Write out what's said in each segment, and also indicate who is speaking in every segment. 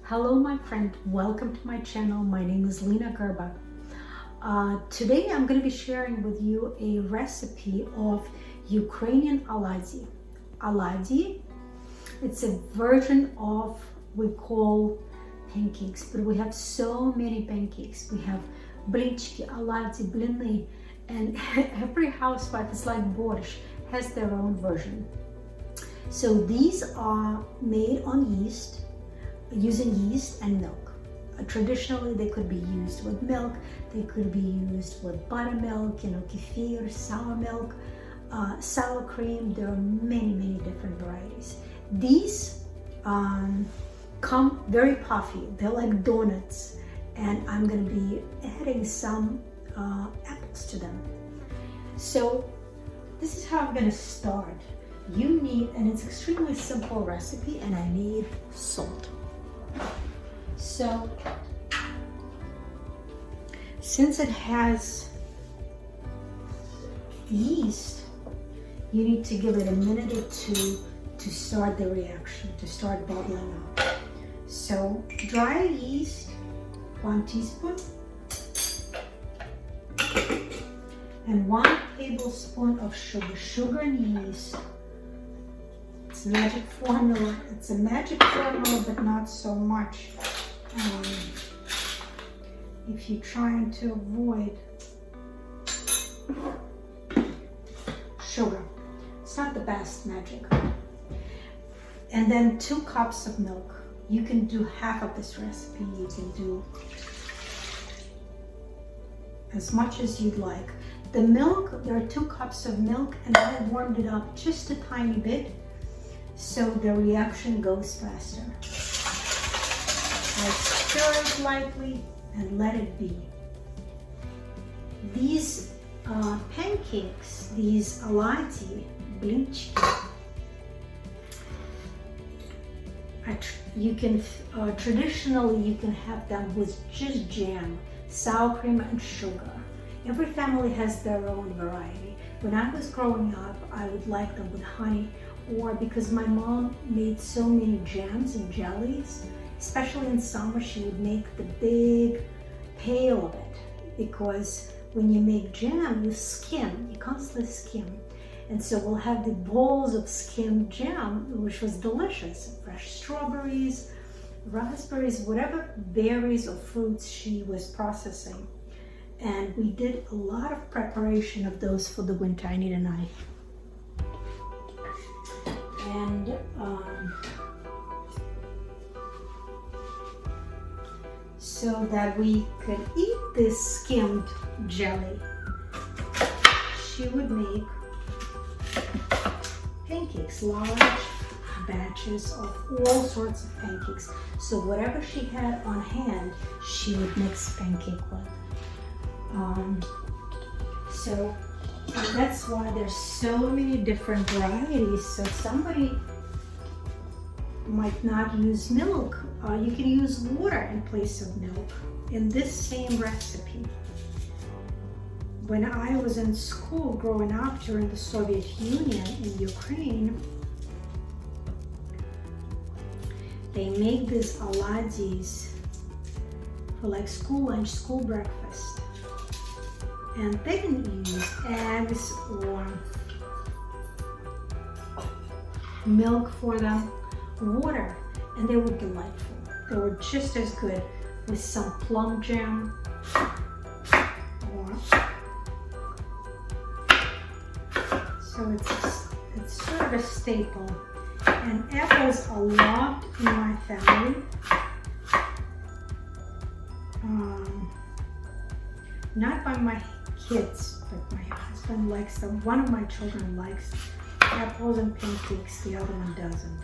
Speaker 1: Hello my friend, welcome to my channel. My name is Lena Gerba. Today I'm going to be sharing with you a recipe of Ukrainian oladji. Oladji, it's a version of we call pancakes, but we have so many pancakes. We have blitchki, oladji, bliny, and every housewife is like borscht, has their own version. So these are made on yeast, using yeast and milk. Traditionally, they could be used with milk, they could be used with buttermilk, kefir, sour milk, sour cream. There are many different varieties. These come very puffy, they're like donuts, and I'm going to be adding some apples to them. So this is how I'm going to start. You need, and it's extremely simple recipe, and I need salt. So since it has yeast, you need to give it a minute or two to start the reaction, to start bubbling up. So dry yeast, 1 teaspoon, and 1 tablespoon of sugar. Sugar and yeast. It's a magic formula. It's a magic formula, but not so much. If you're trying to avoid sugar, it's not the best magic. And then 2 cups of milk. You can do half of this recipe. You can do as much as you'd like. The milk, there are 2 cups of milk, and I warmed it up just a tiny bit so the reaction goes faster. I stir it lightly and let it be. These pancakes, these oladji, blitchki, you can traditionally you can have them with just jam, sour cream, and sugar. Every family has their own variety. When I was growing up, I would like them with honey, or because my mom made so many jams and jellies, especially in summer, she would make the big pail of it, because when you make jam, you skim, you constantly skim. And so we'll have the bowls of skimmed jam, which was delicious. Fresh strawberries, raspberries, whatever berries or fruits she was processing. And we did a lot of preparation of those for the winter. I need a knife. And so that we could eat this skimmed jelly, she would make pancakes, large batches of all sorts of pancakes. So whatever she had on hand, she would mix pancake with. So that's why there's so many different varieties. So somebody might not use milk. You can use water in place of milk in this same recipe. When I was in school growing up during the Soviet Union in Ukraine, they make these oladjis for like school lunch, school breakfast. And they didn't use eggs or milk for them, water, and they were delightful. They were just as good with some plum jam so it's sort of a staple. And apples are loved in my family. Not by my kids, but my husband likes them. One of my children likes apples and pancakes, the other one doesn't.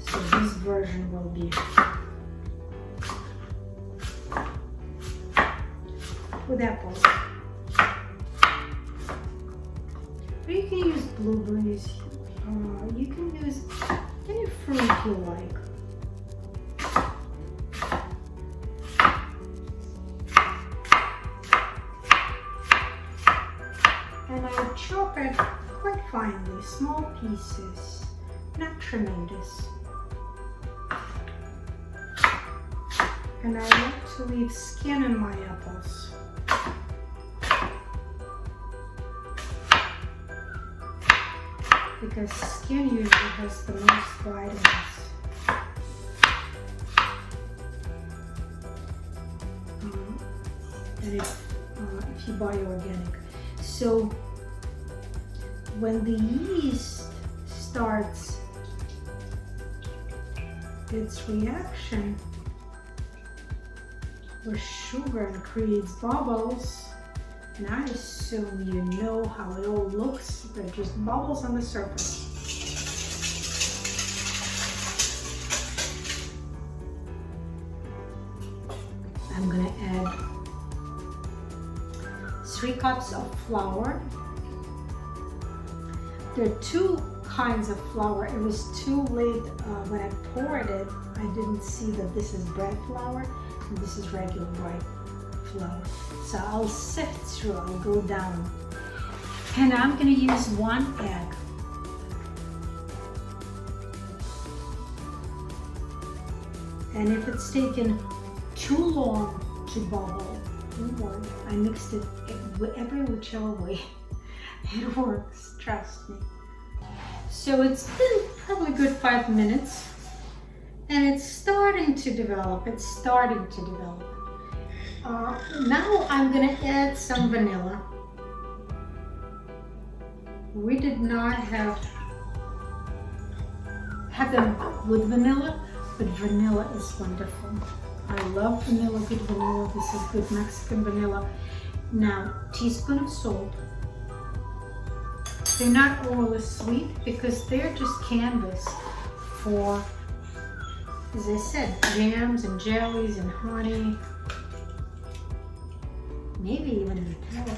Speaker 1: So this version will be with apples. But you can use blueberries. You can use any fruit you like. And I chop it quite finely, small pieces, not tremendous. And I like to leave skin in my apples. Because skin usually has the most vitamins. And if you buy organic. So when the yeast starts its reaction with sugar and creates bubbles, and I assume you know how it all looks. They're just bubbles on the surface. I'm gonna add 3 cups of flour. There are 2 kinds of flour. It was too late when I poured it. I didn't see that this is bread flour and this is regular white flour. So I'll sift through, I'll go down. And I'm gonna use 1 egg. And if it's taken too long to bubble, don't worry, I mixed it every whichever way. It works, trust me. So it's been probably a good 5 minutes and it's starting to develop. Now I'm gonna add some vanilla. We did not have them with vanilla, but vanilla is wonderful. I love vanilla, good vanilla. This is good Mexican vanilla. Now, teaspoon of salt. They're not overly sweet because they're just canvas for, as I said, jams and jellies and honey. Maybe even Nutella.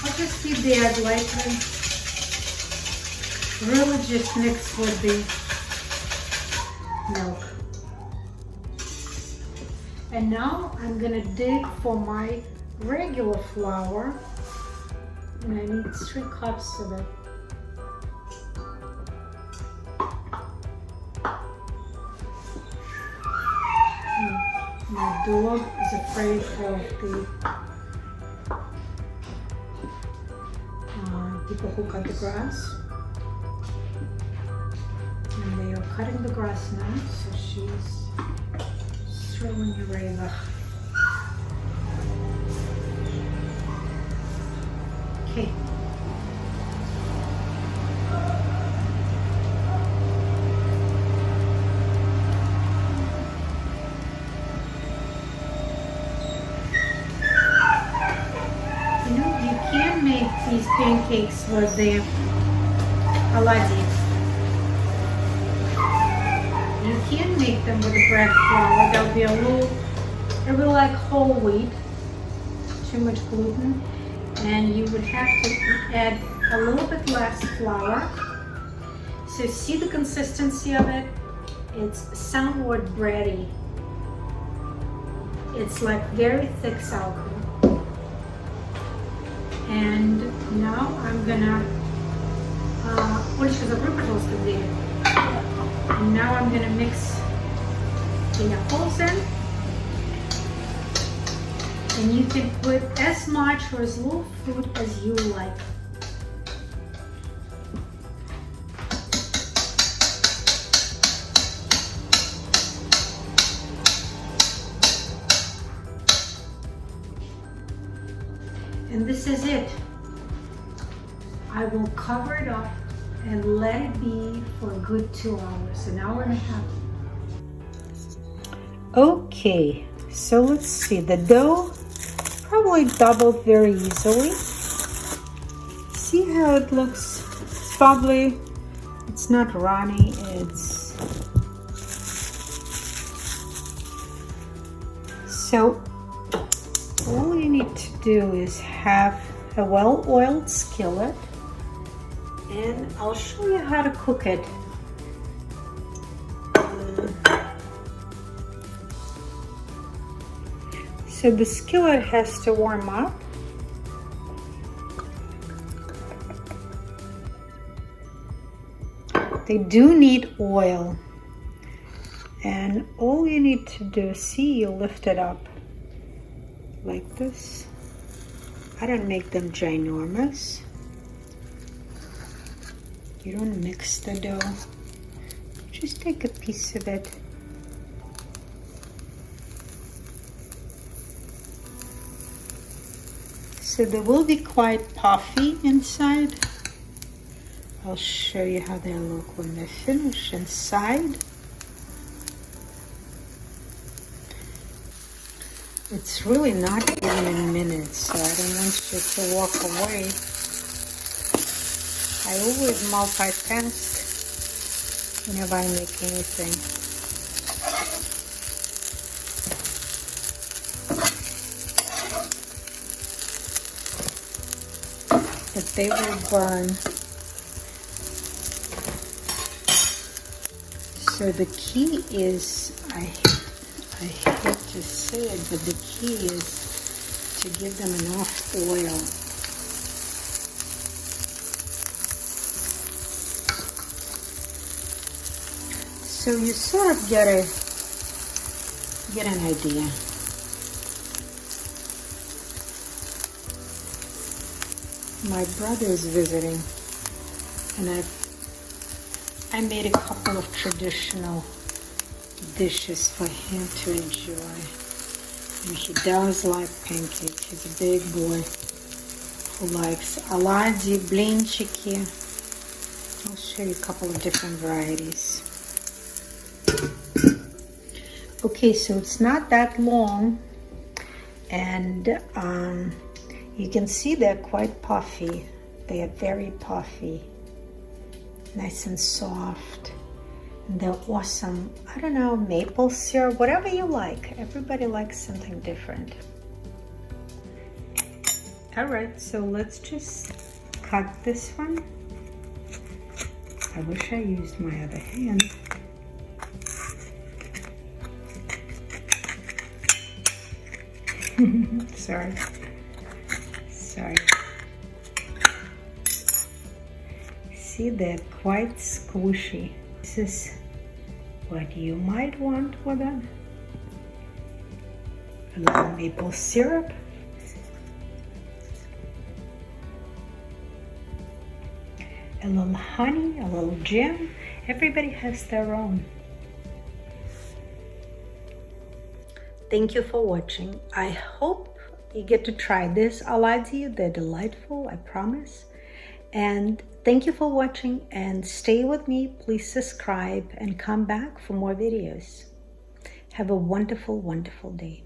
Speaker 1: I'll just beat the egg lightly. Really just mix with the milk. And now I'm gonna dig for my regular flour. And I need 3 cups of it. My dog is afraid of the people who cut the grass. And they are cutting the grass now, so she's throwing away the... Okay. Make these pancakes with the oladji. You can make them with the bread flour. There'll be it'll be like whole wheat, too much gluten, and you would have to add a little bit less flour. So see the consistency of it? It's somewhat bready. It's like very thick sour cream. And now I'm gonna, and now I'm gonna mix the apples in. And you can put as much or as little fruit as you like. And this is it. I will cover it up and let it be for a good 2 hours, an hour and a half. Okay, so let's see. The dough probably doubled very easily. See how it looks? It's bubbly. It's not runny. It's so. All you need to do is have a well-oiled skillet, and I'll show you how to cook it. So the skillet has to warm up. They do need oil. And all you need to do, see, you lift it up like this. I don't make them ginormous. You don't mix the dough. Just take a piece of it. So they will be quite puffy inside. I'll show you how they look when they're finished inside. It's really not even in minutes, so I don't want you to walk away. I always multitask whenever I make anything. But they will burn. So the key is, I hate to say it, but the key is to give them enough oil. So you sort of get an idea. My brother is visiting, and I made a couple of traditional dishes for him to enjoy. And he does like pancakes. He's a big boy who likes oladji, blinchiki. I'll show you a couple of different varieties. Okay, so it's not that long, and you can see they're quite puffy. They are very puffy, nice and soft. And they're awesome. I don't know, maple syrup, whatever you like. Everybody likes something different. All right, so let's just cut this one. I wish I used my other hand. Sorry. See, they're quite squishy. This is what you might want with them. A little maple syrup. A little honey, a little jam. Everybody has their own. Thank you for watching. I hope you get to try this oladji. They're delightful, I promise. And thank you for watching, and stay with me. Please subscribe and come back for more videos. Have a wonderful, wonderful day.